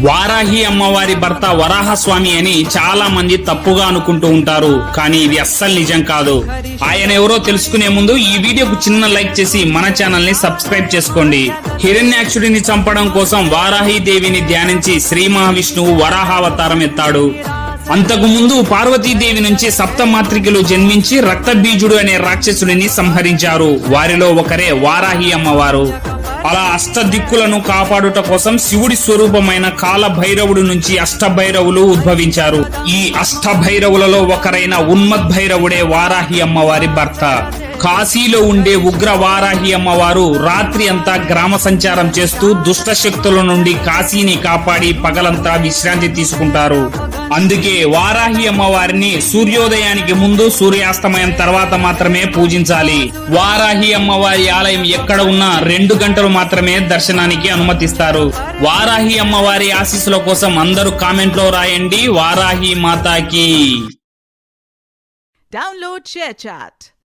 వారాహి అమ్మవారి భర్త వరాహస్వామి అని చాలా మంది తప్పుగా అనుకుంటూ ఉంటారు, కానీ ఇది అస్సలు నిజం కాదు. ఆయన ఎవరో తెలుసుకునే ముందు ఈ వీడియోకు చిన్న లైక్ చేసి మన ఛానల్ ని సబ్స్క్రైబ్ చేసుకోండి. హిరణ్యాక్షుడిని చంపడం కోసం వారాహి దేవిని ధ్యానించి శ్రీ మహావిష్ణువు వరాహావతారం ఎత్తాడు. అంతకు ముందు పార్వతీదేవి నుంచి సప్తమాత్రికలు జన్మించి రక్తబీజుడు అనే రాక్షసుడిని సంహరించారు. వారిలో ఒకరే వారాహి అమ్మవారు. అలా అష్టదిక్కులను కాపాడుట కోసం శివుడి స్వరూపమైన కాల భైరవుడు నుంచి అష్టభైరవులు ఉద్భవించారు. ఈ అష్టభైరవులలో ఒకరైన ఉన్మద్భైరవుడే వారాహి అమ్మవారి భర్త. కాశీలో ఉండే ఉగ్ర వారాహి అమ్మవారు రాత్రి అంతా గ్రామ సంచారం చేస్తూ దుష్ట శక్తుల నుండి కాశీని కాపాడి పగలంతా విశ్రాంతి తీసుకుంటారు. అందుకే వారాహి అమ్మవారిని సూర్యోదయానికి ముందు, సూర్యాస్తమయం తర్వాత మాత్రమే పూజించాలి. వారాహి అమ్మవారి ఆలయం ఎక్కడ ఉన్నా 2 గంటలు మాత్రమే దర్శనానికి అనుమతిస్తారు. వారాహి అమ్మవారి ఆశీస్సుల కోసం అందరూ కామెంట్ లో రాయండి వారాహి మాతాకి. Download ShareChat.